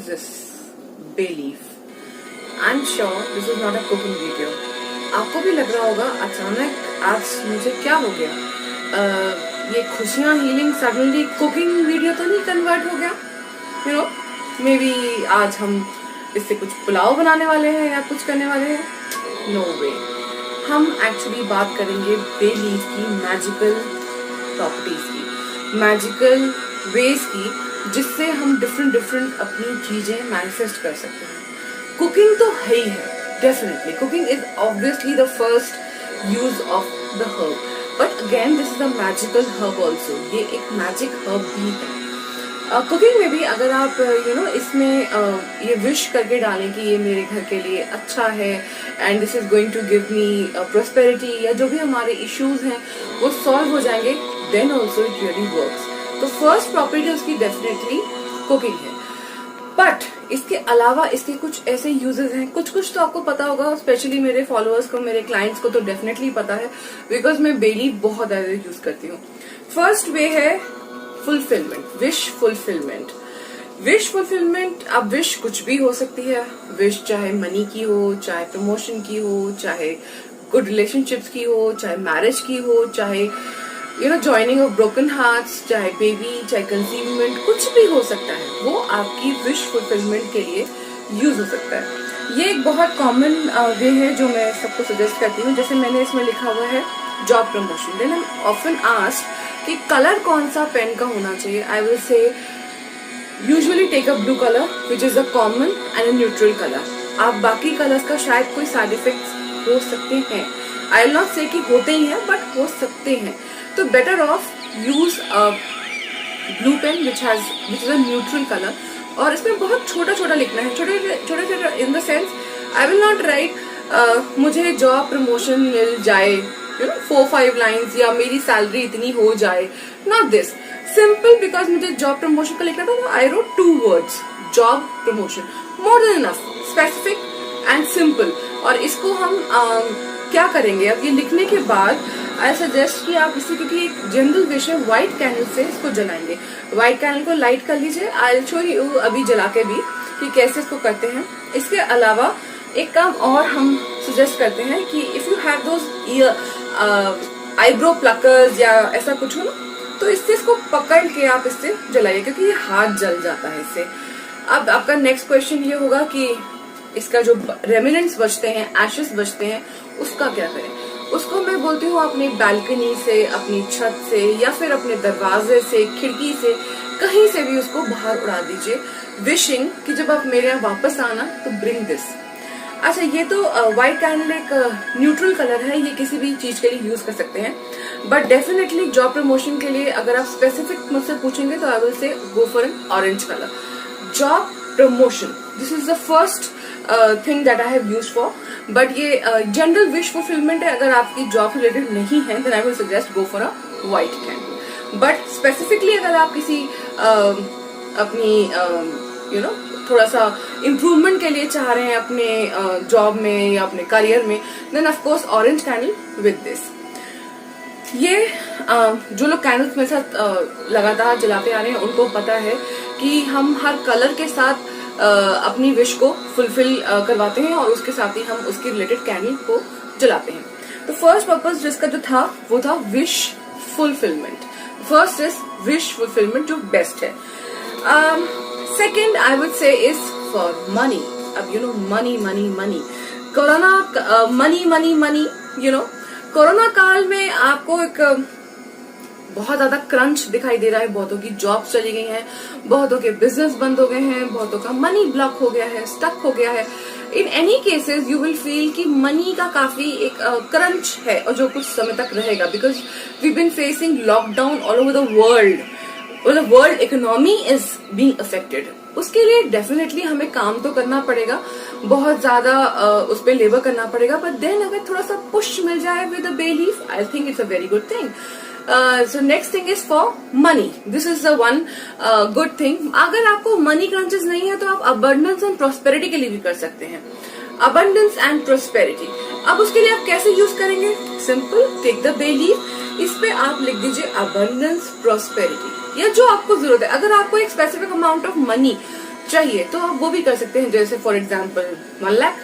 this? Bay leaf. I'm sure this is not a cooking video. आपको भी लग रहा होगा अचानक आज मुझे क्या हो गया, ये खुशियां हीलिंग सडनली कुकिंग वीडियो तो नहीं कन्वर्ट हो गया? यू नो, मे बी आज हम इससे कुछ पुलाव बनाने वाले हैं या कुछ करने वाले हैं. नो वे. हम एक्चुअली बात करेंगे बे लीफ की मैजिकल प्रॉपर्टीज की, मैजिकल वेज की, जिससे हम डिफरेंट अपनी चीजें मैनिफेस्ट कर सकते हैं. कुकिंग तो है ही है, definitely cooking is obviously the first use of the herb, but again this is a magical herb also. ये एक मैजिक हर्ब भी है. कुकिंग में भी अगर आप इसमें ये विश करके डालें कि ये मेरे घर के लिए अच्छा है and this is going to give me prosperity, या जो भी हमारे इश्यूज हैं वो सॉल्व हो जाएंगे, then also it really works. तो फर्स्ट प्रॉपर्टी उसकी डेफिनेटली कुकिंग है. बट इसके अलावा इसके कुछ ऐसे यूजेस हैं, कुछ तो आपको पता होगा, स्पेशली मेरे फॉलोअर्स को, मेरे क्लाइंट्स को तो डेफिनेटली पता है, बिकॉज मैं बे लीफ बहुत ज्यादा यूज करती हूँ. फर्स्ट वे है fulfilment, wish fulfilment. Wish fulfilment, अब विश कुछ भी हो सकती है. विश चाहे मनी की हो, चाहे प्रमोशन की हो, चाहे गुड रिलेशनशिप्स की हो, चाहे मैरिज की हो, चाहे ज्वाइनिंग ऑफ ब्रोकन हार्ट्स, चाहे बेबी, चाहे कंसीवमेंट, कुछ भी हो सकता है. वो आपकी विश फुलफिलमेंट के लिए यूज हो सकता है. ये एक बहुत कॉमन वे है जो मैं सबको सजेस्ट करती हूँ. जैसे मैंने इसमें लिखा हुआ है job promotion. Then I am often asked कि कलर कौन सा पेन का होना चाहिए. I will say usually take a blue colour which is a common and a neutral colour. आप बाकी कलर्स का शायद कोई साइड इफेक्ट्स हो सकते हैं, आई विल नॉट से कि होते ही हैं, बट हो सकते हैं. तो better off use a blue pen which is a neutral colour. और इसमें बहुत छोटा लिखना है, छोटे in the sense I will not write मुझे जॉब प्रमोशन मिल जाए 4-5 लाइन्स, या मेरी सैलरी इतनी हो जाए. नॉट दिस सिंपल, बिकॉज मुझे जॉब प्रमोशन का लिखना था, तो I wrote 2 words job promotion. More than enough, specific and simple. और इसको हम क्या करेंगे अब ये लिखने के बाद, आई सजेस्ट कि आप इसे, क्योंकि एक जनरल विश है, व्हाइट कैंडल से इसको जलाएंगे. व्हाइट कैंडल को लाइट कर लीजिए. आई विल शो यू अभी जला के भी कि कैसे इसको करते हैं. इसके अलावा एक काम और हम सजेस्ट करते हैं कि if you have those eyebrow pluckers या ऐसा कुछ हो ना, तो इससे इसको पकड़ के आप इससे जलाइए, क्योंकि ये हाथ जल जाता है इससे. अब आपका नेक्स्ट क्वेश्चन ये होगा कि इसका जो रेमिनेंट्स बचते हैं, एशेस बचते हैं, उसका क्या करें. उसको मैं बोलती हूँ अपनी बालकनी से, अपनी छत से, या फिर अपने दरवाजे से, खिड़की से, कहीं से भी उसको बाहर उड़ा दीजिए, विशिंग कि जब आप मेरे यहाँ वापस आना तो ब्रिंग दिस. अच्छा, ये तो व्हाइट कैंडल एक न्यूट्रल कलर है, ये किसी भी चीज के लिए यूज कर सकते हैं. बट डेफिनेटली जॉब प्रमोशन के लिए अगर आप स्पेसिफिक मुझसे पूछेंगे तो I will say go for an orange colour. Job promotion, this is the first thing that I have used for. But ये जनरल विश फुलफिलमेंट है. अगर आपकी जॉब रिलेटेड नहीं है then I will suggest go for a white candle. But specifically अगर आप किसी अपनी थोड़ा सा इम्प्रूवमेंट के लिए चाह रहे हैं अपने जॉब में या अपने करियर में, then of course orange candle with this. ये जो लोग कैंडल्स मेरे साथ लगातार जलाते आ रहे हैं उनको पता है कि हम हर कलर के साथ अपनी विश को फुलफिल करवाते हैं, और उसके साथ ही हम उसके रिलेटेड कैंडल को जलाते हैं. तो फर्स्ट पर्पस जिसका जो था वो था wish fulfilment. First is wish fulfilment, जो बेस्ट है. सेकेंड आई वुड से इज फॉर मनी. अब मनी कोरोना, मनी कोरोना काल में आपको एक बहुत ज्यादा क्रंच दिखाई दे रहा है. बहुतों की जॉब चली गई हैं, बहुतों के बिजनेस बंद हो गए हैं, बहुतों का मनी ब्लॉक हो गया है, स्टक हो गया है. In any cases you will feel कि मनी का काफी एक क्रंच है, और जो कुछ समय तक रहेगा, because we been facing lockdown all over the world. The world economy is being affected. उसके लिए डेफिनेटली हमें काम तो करना पड़ेगा, बहुत ज्यादा उस पर लेबर करना पड़ेगा. बट देन अगर थोड़ा सा पुश मिल जाए with a bay leaf, I think it's a very good thing. So next thing is for money. This is the one good thing. अगर आपको मनी क्रंचेस नहीं है तो आप abundance and prosperity के लिए भी कर सकते हैं. Abundance and prosperity. अब उसके लिए आप कैसे यूज करेंगे? Simple. Take the bay leaf. इस पे आप लिख दीजिए abundance prosperity, या जो आपको जरूरत है. अगर आपको एक स्पेसिफिक अमाउंट ऑफ मनी चाहिए तो आप वो भी कर सकते हैं, जैसे फॉर एग्जाम्पल 1 लाख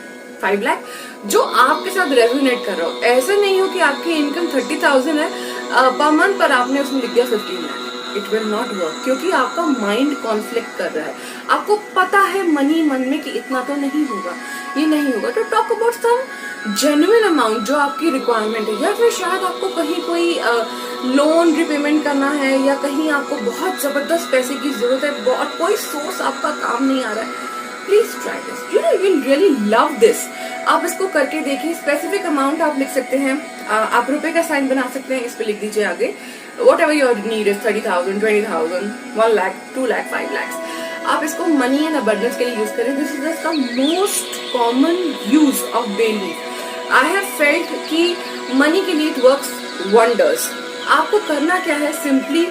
5 लाख, जो आपके साथ रेजोनेट कर रहा हो। ऐसा नहीं हो कि आपकी इनकम 30,000 है पर मंथ, पर आपने उसमें लिख दिया 15 lakh. It will not work, क्योंकि आपका माइंड कॉन्फ्लिक्ट कर रहा है। आपको पता है मनी मन में कि इतना तो नहीं होगा, ये नहीं होगा, तो talk about some genuine amount जो आपकी रिक्वायरमेंट है, या फिर शायद आपको कहीं कोई लोन रिपेमेंट करना है, या कहीं आपको बहुत जबरदस्त पैसे की जरूरत है और कोई सोर्स आपका काम नहीं आ रहा है। Please try this, you know you will really love this. आप इसको करके देखिए। स्पेसिफिक अमाउंट आप लिख सकते हैं, आप रुपए का साइन बना सकते हैं, इस पे लिख दीजिए आगे whatever your need is, 30,000, 20,000, 1 lakh, 2 lakh, 5 lakh. आप इसको मनी एंड अबंडेंस के लिए यूज करें। This is the most common use of bay leaf. I have felt कि मनी के लिए इट वर्क्स वंडर्स। आपको करना क्या है, सिंपली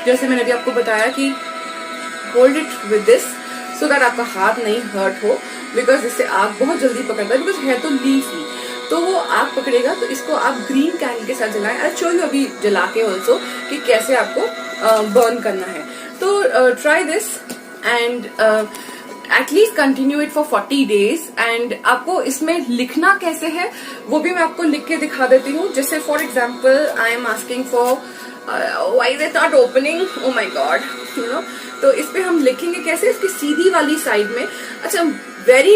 जैसे मैंने अभी आपको बताया कि hold it with this so that आपका हाथ नहीं हर्ट हो, बिकॉज इससे आग बहुत जल्दी पकड़ता है, बिकॉज है तो लीफ ही, तो वो आग पकड़ेगा। तो इसको आप ग्रीन कैंडल के साथ जलाएं। आई शो यू अभी जला के ऑल्सो कि कैसे आपको बर्न करना है। तो try this and at least continue it for 40 days। And आपको इसमें लिखना कैसे है वो भी मैं आपको लिख के दिखा देती हूँ। जैसे for example I am asking for why is it not opening, oh my God, you know. तो इस पे हम लिखेंगे कैसे, इसकी सीधी वाली साइड में। अच्छा, very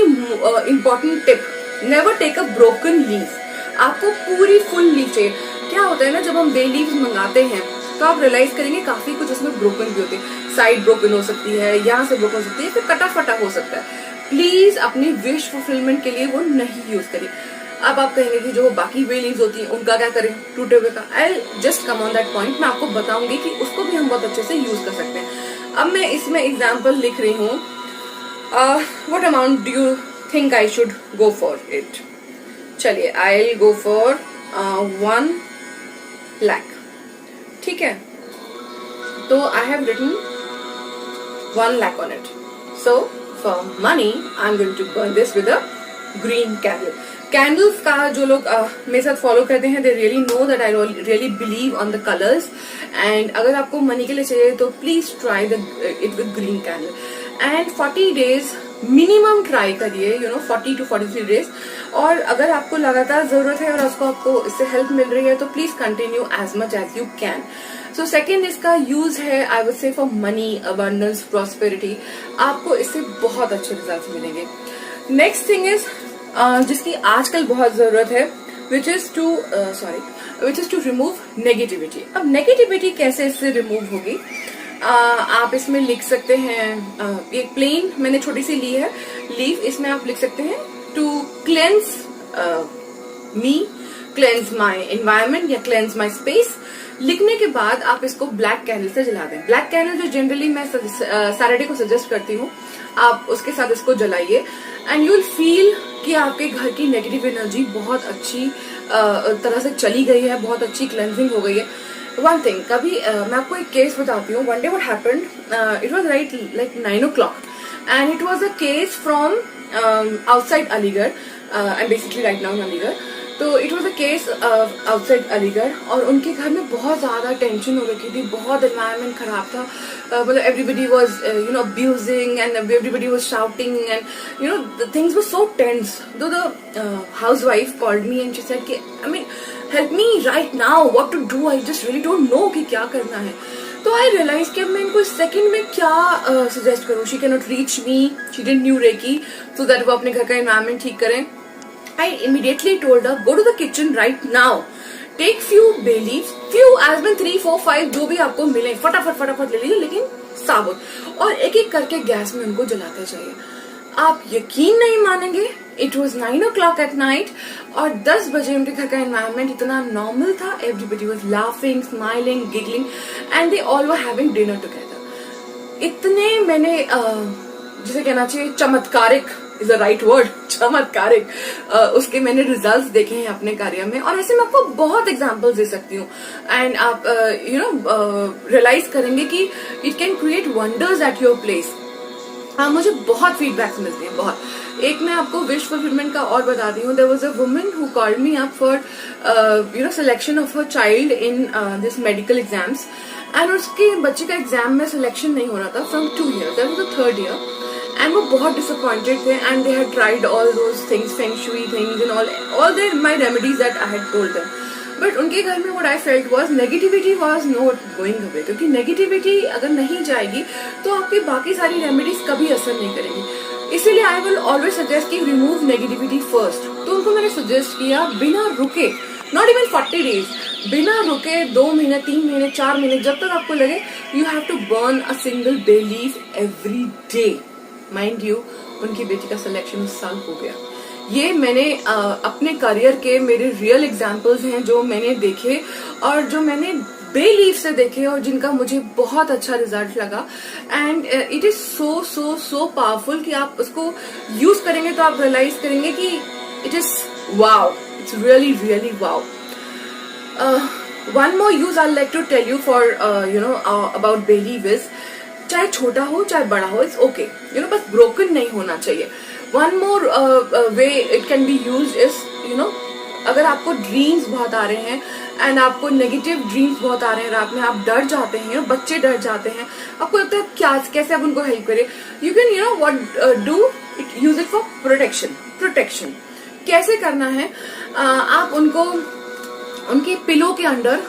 important tip, never take a broken leaf. आपको पूरी फुल लीफ चाहिए। क्या होता है ना, जब हम बे लीफ मंगाते हैं तो आप रियलाइज करेंगे काफी कुछ उसमें ब्रोकन भी होते हैं। साइड ब्रोकन हो सकती है, यहाँ से ब्रोकन हो सकती है, फिर कटा फटा हो सकता है। प्लीज अपनी विश फुलफिलमेंट के लिए वो नहीं यूज करिए। अब आप कहेंगे कि जो बाकी बे लीव्स होती हैं उनका क्या करें, टूटे हुए का। I just come on that point. मैं आपको बताऊंगी कि उसको भी हम बहुत अच्छे से यूज कर सकते हैं। अब मैं इसमें एग्जाम्पल लिख रही हूँ, what amount do you think I should go for it. चलिए, आई गो फॉर 1 लाख, ठीक है। तो I have written 1 lakh on it. So for money I am going to burn this with a green candle. Candles का जो लोग मेरे साथ follow करते हैं, they really know that I really believe on the colours. And अगर आपको money के लिए चाहिए तो please try it with green candle. And 40 days minimum try करिए, यू नो 40 to 43 days। और अगर आपको लगातार जरूरत है और आपको इससे हेल्प मिल रही है तो please continue as much as you can. So second इसका यूज है, I would say, for money, abundance, prosperity. आपको इससे बहुत अच्छे रिजल्ट मिलेंगे। नेक्स्ट थिंग इज जिसकी आजकल बहुत जरूरत है, which is to remove negativity. अब नेगेटिविटी कैसे इससे रिमूव होगी, आप इसमें लिख सकते हैं, एक प्लेन मैंने छोटी सी ली है लीफ, इसमें आप लिख सकते हैं to cleanse me, cleanse my environment या क्लेंस माई स्पेस। लिखने के बाद आप इसको ब्लैक कैंडल से जला दें। ब्लैक कैंडल जो जनरली मैं सैटरडे को सजेस्ट करती हूँ, आप उसके साथ इसको जलाइए एंड यू विल फील कि आपके घर की नेगेटिव एनर्जी बहुत अच्छी तरह से चली गई है, बहुत अच्छी क्लेंजिंग हो गई है। वन थिंग, कभी मैं आपको एक केस बताती हूँ। One day what happened, it was right like 9 o'clock and it was a case from outside Aligarh. I am basically right now in Aligarh. तो it was a case outside Aligarh और उनके घर में बहुत ज्यादा टेंशन हो रखी थी, बहुत एनवायरनमेंट खराब था। मतलब everybody was you know abusing and everybody was shouting and you know the things were so tense. Though the housewife called me and she said कि I mean help me right now, what to do, I just really don't know कि क्या करना है। तो आई realise कि अब मैं इनको इस सेकंड में क्या सजेस्ट करूँ। She can not reach me, she didn't knew reiki, so that वो अपने घर का एनवायरनमेंट ठीक करें। I immediately told her, go to the kitchen right now, take few bay leaves, few as in 3, 4, 5 जो भी आपको मिले, फटाफट ले लीजिए, लेकिन साबुत, और एक एक करके गैस में उनको जलाते जाइए। आप यकीन नहीं मानेंगे, it was 9 o'clock at night और 10 बजे उनके घर का एनवायरनमेंट इतना नॉर्मल था। Everybody was laughing, smiling, giggling and they all were having dinner together. इतने मैंने जिसे कहना चाहिए चमत्कारिक इज द राइट वर्ड, चमत्कारिक उसके मैंने रिजल्ट्स देखे हैं अपने कार्य में। और ऐसे मैं आपको बहुत एग्जांपल्स दे सकती हूँ एंड आप यू नो रियलाइज करेंगे कि it can create wonders at your place. मुझे बहुत फीडबैक्स मिलते हैं, बहुत। एक मैं आपको विश फुलफिलमेंट का और बताती हूँ। There was a woman who called me up for you know selection of her child in this medical exams and उसके बच्चे का एग्जाम में सिलेक्शन नहीं हो रहा था from 2 years, that was the 3rd year, and वो बहुत डिसअपॉइंटेड थे and they had tried all those things, feng shui things and all their my remedies that I had told them, but उनके घर में what I felt was negativity was not going away, क्योंकि negativity अगर नहीं जाएगी तो आपकी बाकी सारी रेमेडीज कभी असर नहीं करेगी। इसीलिए आई विल ऑलवेज सजेस्ट कि रिमूव नेगेटिविटी फर्स्ट। तो उनको मैंने सजेस्ट किया बिना रुके, नॉट इवन 40 days, बिना रुके 2 महीने 3 महीने 4 महीने, जब तक आपको लगे you have to burn a single bay leaf every day. Mind you, उनकी बेटी का सिलेक्शन इस साल हो गया। ये मैंने अपने करियर के मेरे रियल एग्जाम्पल्स हैं जो मैंने देखे और जो मैंने बे लीफ से देखे और जिनका मुझे बहुत अच्छा रिजल्ट लगा। And it is so so so powerful कि आप उसको यूज करेंगे तो आप रियलाइज करेंगे कि it is wow, it's really really wow. One more use I like to tell you for about bay leaf is, चाहे छोटा हो चाहे बड़ा हो, इट्स ओके, बस ब्रोकन नहीं होना चाहिए। One more way it can be use is, अगर आपको ड्रीम्स बहुत आ रहे हैं एंड आपको नेगेटिव ड्रीम्स बहुत आ रहे हैं, रात में आप डर जाते हैं, बच्चे डर जाते हैं, आपको लगता है क्या कैसे आप उनको हेल्प करें, you can what do it, use it for protection. कैसे करना है, आप उनको उनके पिलो के अंडर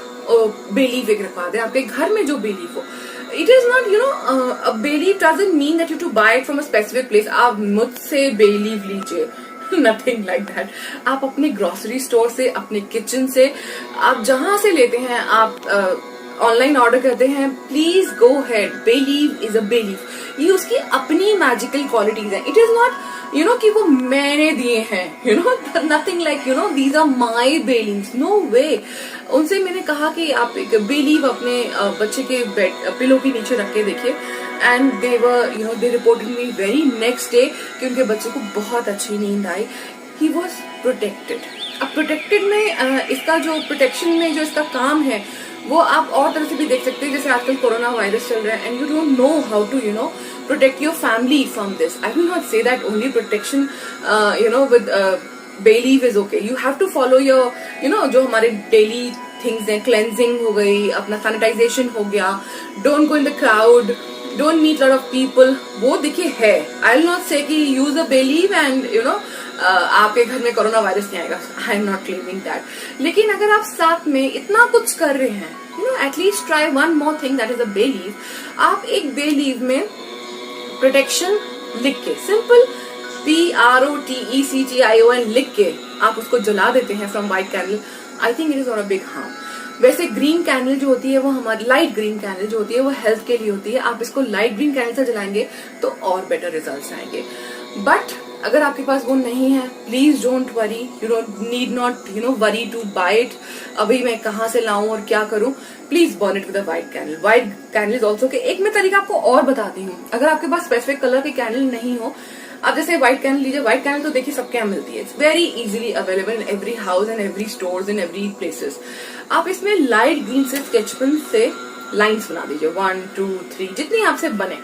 बे लीफ एक रखवा दें, आपके घर में जो बे लीफ हो। It is not, a bay leaf doesn't mean that you have to buy it from a specific place. आप मुझसे bay leaf लीजिए, nothing like that. आप अपने ग्रोसरी स्टोर से, अपने किचन से, आप जहां से लेते हैं, आप ऑनलाइन ऑर्डर करते हैं, please go ahead. Bay leaf is a bay leaf, ये उसकी अपनी मैजिकल क्वालिटीज है। इट इज नॉट कि वो मैंने दिए हैं, nothing like these are my bay leaves, no way. उनसे मैंने कहा कि आप एक बे लीव अपने बच्चे के बेड पिलो के नीचे रख के देखिए, and they were they reported me very next day कि उनके बच्चे को बहुत अच्छी नींद आई। He was protected. अब प्रोटेक्टेड में इसका जो प्रोटेक्शन में जो इसका काम है वो आप और तरह से भी देख सकते हैं। जैसे आजकल कोरोना वायरस चल रहा है and you don't know how to protect your family from this. I will not say that only protection with bay leaf is okay. You have to follow your जो हमारे daily things हैं, cleansing हो गई, अपना sanitization हो गया, don't go in the crowd, don't meet lot of people, वो देखिए है। I will not say कि use a bay leaf and आपके घर में कोरोना वायरस नहीं आएगा। I am not claiming that. लेकिन अगर आप साथ में इतना कुछ कर रहे हैं, at least try one more thing, that is a bay leaf. आप एक bay leaf में प्रोटेक्शन लिख के, सिंपल PROTECTION लिख के आप उसको जला देते हैं from white candle, I think it is not a big harm. वैसे ग्रीन कैंडल जो होती है वो हमारी लाइट ग्रीन कैंडल जो होती है वो हेल्थ के लिए होती है, आप इसको लाइट ग्रीन कैंडल से जलाएंगे तो और बेटर रिजल्ट्स आएंगे। बट अगर आपके पास वो नहीं है, please don't worry, you don't need not worry to buy it. अभी मैं कहाँ से लाऊं और क्या करूं, please burn it with a white candle. White candle is also के एक मैं तरीका आपको और बताती हूँ। अगर आपके पास स्पेसिफिक कलर की कैंडल नहीं हो, आप जैसे व्हाइट कैंडल लीजिए। व्हाइट कैंडल तो देखिए सबके यहाँ मिलती है, it's very easily available in every house and every stores in every places. आप इसमें लाइट ग्रीन से स्केच पेन से लाइन्स बना दीजिए, 1 2 3 जितनी आपसे बने।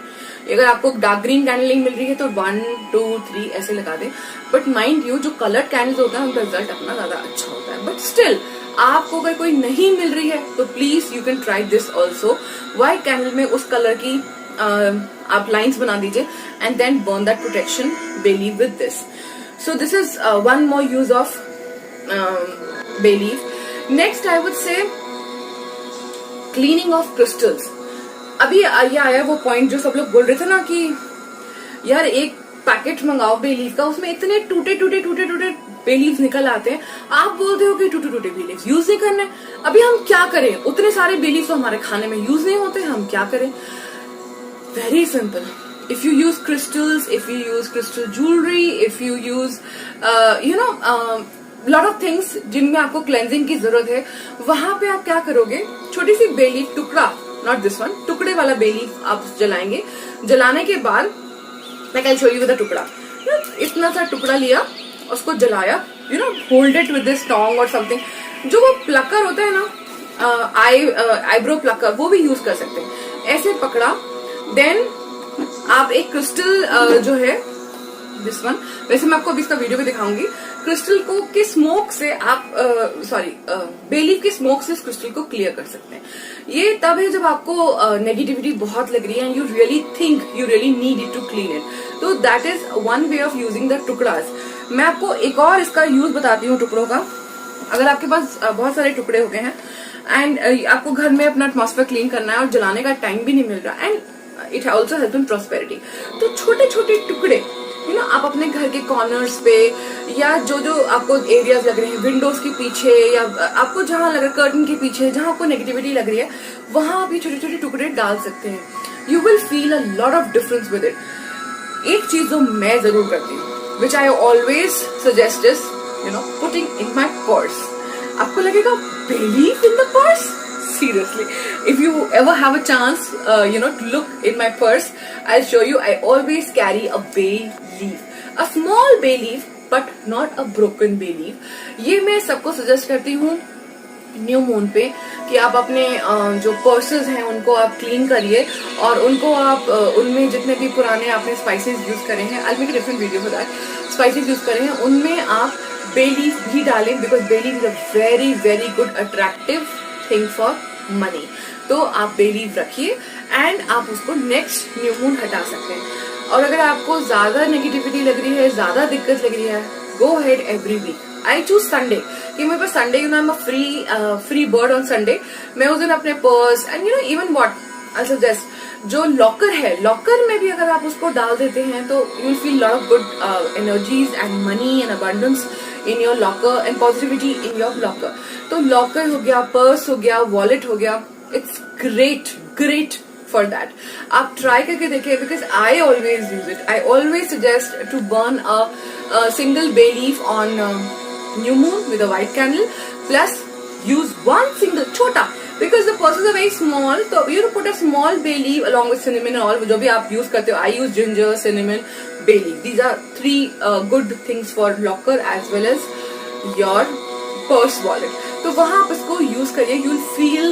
अगर आपको डार्क ग्रीन कैंडलिंग मिल रही है तो 1 2 3 ऐसे लगा दें। बट माइंड यू, जो कलर्ड कैंडल्स होता है उनका रिजल्ट अपना ज्यादा अच्छा होता है। बट स्टिल आपको अगर कोई नहीं मिल रही है तो please you can try this also. White candle में उस कलर की आप लाइन्स बना दीजिए and then burn that protection bay leaf with this. So this is one more use of bay leaf. Next I would say cleaning of crystals. अभी ये आया वो पॉइंट जो सब लोग बोल रहे थे ना कि यार एक पैकेट मंगाओ बे लीफ का, उसमें इतने टूटे टूटे बे लीव्स निकल आते हैं। आप बोलते हो कि टूटे बे लीव्स यूज नहीं करने। अभी हम क्या करें, उतने सारे बे लीव्स तो हमारे खाने में यूज नहीं होते, हम क्या करें? Very simple, if you use crystals, if you use crystal jewelry, if you use lot of things जिनमें आपको क्लेंजिंग की जरूरत है, वहां पे आप क्या करोगे, छोटी सी बे लीफ टुकड़ा, नॉट दिस वन, टुकड़े वाला बे लीफ आप जलाएंगे। जलाने के बाद मैं कैन शो यू विद टुकड़ा, इतना सा टुकड़ा लिया, उसको जलाया, hold it with this Tong और समथिंग। जो वो प्लकर होता है ना, आईब्रो प्लकर, वो भी यूज कर सकते हैं। ऐसे पकड़ा, देन आप एक क्रिस्टल जो है दिस वन। वैसे मैं आपको अभी इसका वीडियो भी दिखाऊंगी। क्रिस्टल को के स्मोक से आप बे लीफ के स्मोक से इस क्रिस्टल को क्लियर कर सकते हैं। ये तब है जब आपको नेगेटिविटी बहुत लग रही है and you really think you really need it to clean it. तो that is one way of using the टुकड़ास। मैं आपको एक और इसका यूज बताती हूँ टुकड़ों का। अगर आपके पास बहुत सारे टुकड़े हो गए हैं एंड आपको घर में अपना एटमॉस्फेयर क्लीन करना है और जलाने का टाइम भी नहीं मिल रहा and it also help in prosperity, तो छोटे छोटे टुकड़े आप अपने घर के कॉर्नर्स पे या जो जो आपको एरियाज लग रहे हैं, विंडोज के पीछे या आपको जहां लग रहा है कर्टन के पीछे, जहां आपको नेगेटिविटी लग रही है, वहां आप ये छोटे छोटे टुकड़े डाल सकते हैं। You will feel a lot of difference with it. एक चीज जो मैं जरूर करती हूँ, which I always suggest is putting in my purse. आपको लगेगा bay leaf in the purse? Seriously, if you ever have a chance to look in my purse, I'll show you. I always carry a bay leaf, a small bay leaf but not a broken bay leaf. ये मैं सबको suggest करती हूँ new moon पे कि आप अपने जो पर्सेस हैं उनको आप क्लीन करिए और उनको आप उनमें जितने भी पुराने आपने स्पाइसेस यूज करे हैं, I'll make a different video for that, spices use करे हैं उनमें आप बे लीफ भी डालें, because bay leaf is a very very good attractive thing for money. तो आप बे लीफ रखिए एंड आप उसको नेक्स्ट न्यू मून हटा सकते हैं। और अगर आपको ज्यादा नेगेटिविटी लग रही है, ज्यादा दिक्कत लग रही है, go head every week. I choose Sunday कि मेरे पास Sunday I am a free bird on Sunday. मैं उस दिन अपने purse and even what I suggest जो लॉकर है, लॉकर में भी अगर आप उसको डाल देते हैं तो you will feel lot of good energies and money and abundance in your locker and positivity in your locker. तो लॉकर हो गया, पर्स हो गया, वॉलेट हो गया, it's great great for that. आप ट्राई करके देखिए, because I always use it. I always suggest to burn a single bay leaf on new moon with a white candle, plus use one single chota, because the purses are very small, so you put a small bay leaf along with cinnamon and all, जो भी आप use करते हो। I use ginger, cinnamon, bay leaf. These are three good things for locker as well as your purse wallet. तो वहाँ आप इसको use करिए, you will feel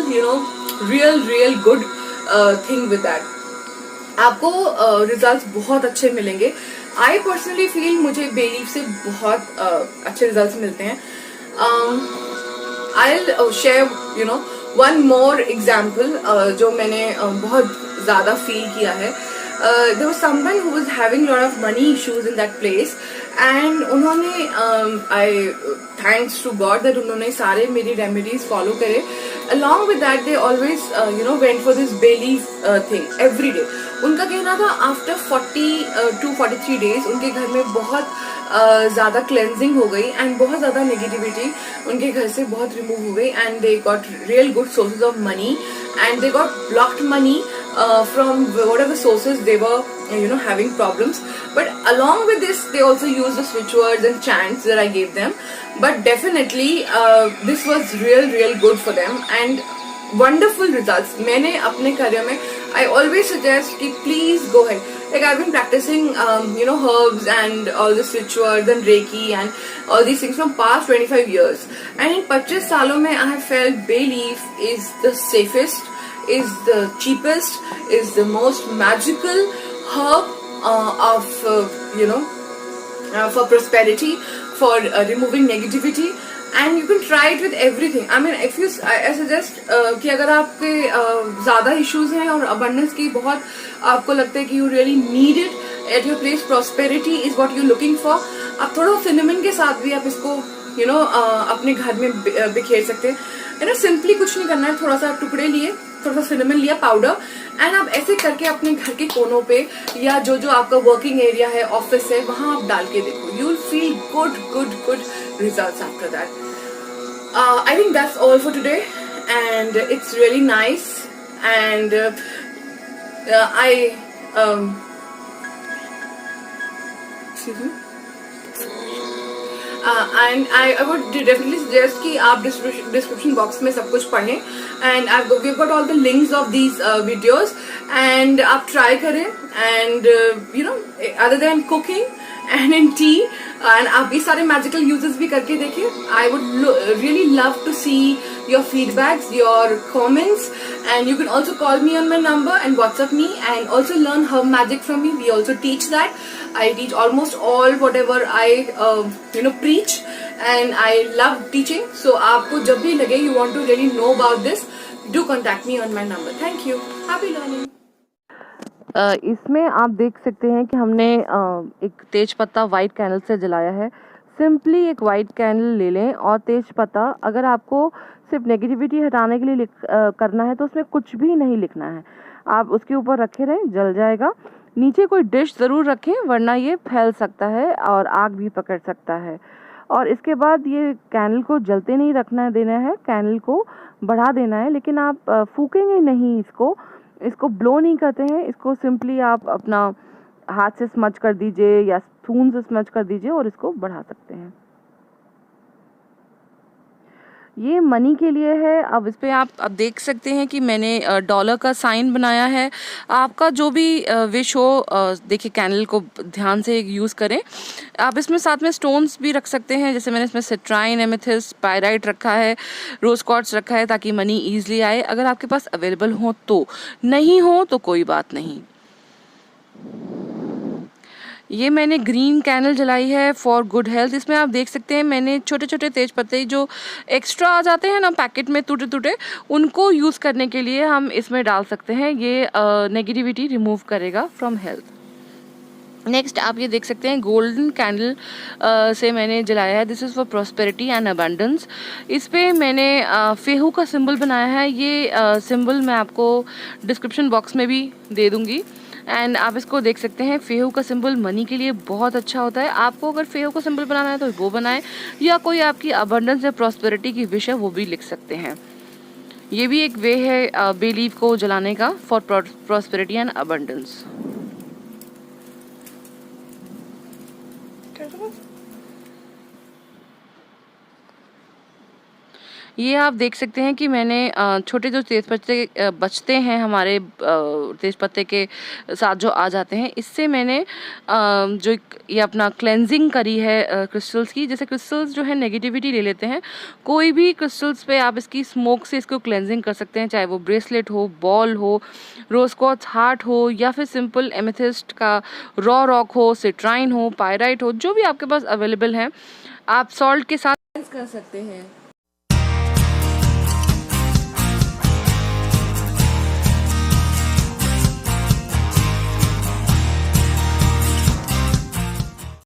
real good thing with that. आपको results बहुत अच्छे मिलेंगे। I personally feel मुझे bay leaf से बहुत अच्छे results मिलते हैं। I'll share one more example जो मैंने बहुत ज़्यादा feel किया है। There was someone who was having a lot of money issues in that place and उन्होंने thanks to God that उन्होंने सारे मेरी remedies follow करे। Along with that they always went for this bay leaf thing every day. उनका कहना था after 40 to 43 days उनके घर में बहुत ज्यादा क्लेंजिंग हो गई एंड बहुत ज्यादा नेगेटिविटी उनके घर से बहुत रिमूव हो गई and they got real good sources of money and they got blocked money from whatever sources they were having problems. But along with this they also used the switch words and chants that I gave them, but definitely this was real good for them and wonderful results. मैंने अपने career में I always suggest कि please go ahead. Like I've been practicing herbs and all the switch words and Reiki and all these things from past 25 years, and in 25 सालों में I have felt bay leaf is the safest, is the cheapest, is the most magical herb of for prosperity, for removing negativity, and you can try it with everything. I mean, if you I suggest कि अगर आपके ज़्यादा issues हैं और abundance की बहुत आपको लगता है कि you really need it at your place, prosperity is what you're looking for, आप थोड़ा cinnamon के साथ भी आप इसको अपने घर में बिखेर सकते हैं। सिंपली कुछ नहीं करना है, थोड़ा सा टुकड़े लिए, थोड़ा सा सिनेमन लिया पाउडर एंड आप ऐसे करके अपने घर के कोनों पे या जो आपका वर्किंग एरिया है, ऑफिस है, वहां आप डाल के देखो, you will feel good results after that. I think that's all for today and it's really nice and and I would definitely suggest कि आप description box में सब कुछ पढ़ें and we've got all the links of these videos and आप try करें and other than cooking and in tea and आप ये सारे magical uses भी करके देखिए। I would really love to see your feedbacks, your comments And you can also call me on my number and WhatsApp me and also learn herb magic from me. We also teach that. I teach almost all whatever I preach, and I love teaching. So आपको जब भी लगे you want to really know about this, do contact me on my number. Thank you. Happy learning. इसमें आप देख सकते हैं कि हमने एक तेज पत्ता वाइट कैंडल से जलाया है। सिंपली एक वाइट कैंडल ले लें और तेज पत्ता, अगर आपको सिर्फ नेगेटिविटी हटाने के लिए करना है तो उसमें कुछ भी नहीं लिखना है, आप उसके ऊपर रखे रहें, जल जाएगा। नीचे कोई डिश ज़रूर रखें वरना ये फैल सकता है और आग भी पकड़ सकता है। और इसके बाद ये कैंडल को जलते नहीं रखना देना है, कैंडल को बढ़ा देना है, लेकिन आप फूकेंगे नहीं, इसको ब्लो नहीं करते हैं। इसको सिंपली आप अपना हाथ से स्मच कर दीजिए या स्पून से स्मच कर दीजिए और इसको बढ़ा सकते हैं। ये मनी के लिए है। अब इस पे आप अब देख सकते हैं कि मैंने डॉलर का साइन बनाया है। आपका जो भी विश हो, देखिए कैंडल को ध्यान से यूज़ करें। आप इसमें साथ में स्टोन्स भी रख सकते हैं, जैसे मैंने इसमें सिट्राइन, एमेथिस्ट, पायराइट रखा है, रोज क्वार्ट्ज रखा है ताकि मनी ईजिली आए, अगर आपके पास अवेलेबल हो तो। नहीं हो तो कोई बात नहीं। ये मैंने ग्रीन कैंडल जलाई है फॉर गुड हेल्थ। इसमें आप देख सकते हैं मैंने छोटे छोटे तेज पत्ते जो एक्स्ट्रा आ जाते हैं ना पैकेट में टूटे टूटे, उनको यूज़ करने के लिए हम इसमें डाल सकते हैं। ये नेगेटिविटी रिमूव करेगा फ्रॉम हेल्थ। नेक्स्ट आप ये देख सकते हैं गोल्डन कैंडल से मैंने जलाया है। This is for prosperity and abundance. इस पे मैंने फेहू का सिंबल बनाया है। ये सिंबल मैं आपको डिस्क्रिप्शन बॉक्स में भी दे दूँगी एंड आप इसको देख सकते हैं। फेहू का सिंबल मनी के लिए बहुत अच्छा होता है। आपको अगर फेहू का सिंबल बनाना है तो वो बनाएं, या कोई आपकी अबंडेंस या प्रॉस्पेरिटी की विश है वो भी लिख सकते हैं। ये भी एक वे है बे लीफ को जलाने का फॉर प्रॉस्पेरिटी एंड अबंडेंस। ये आप देख सकते हैं कि मैंने छोटे जो तेज पत्ते बचते हैं हमारे तेज पत्ते के साथ जो आ जाते हैं, इससे मैंने जो ये अपना क्लेंजिंग करी है क्रिस्टल्स की। जैसे क्रिस्टल्स जो है नेगेटिविटी ले लेते हैं, कोई भी क्रिस्टल्स पे आप इसकी स्मोक से इसको क्लेंजिंग कर सकते हैं, चाहे वो ब्रेसलेट हो, बॉल हो, रोज क्वार्ट्ज हार्ट हो, या फिर सिंपल एमेथिस्ट का रॉ रॉक हो, सिट्राइन हो, पायराइट हो, जो भी आपके पास अवेलेबल है आप सॉल्ट के साथ कर सकते हैं।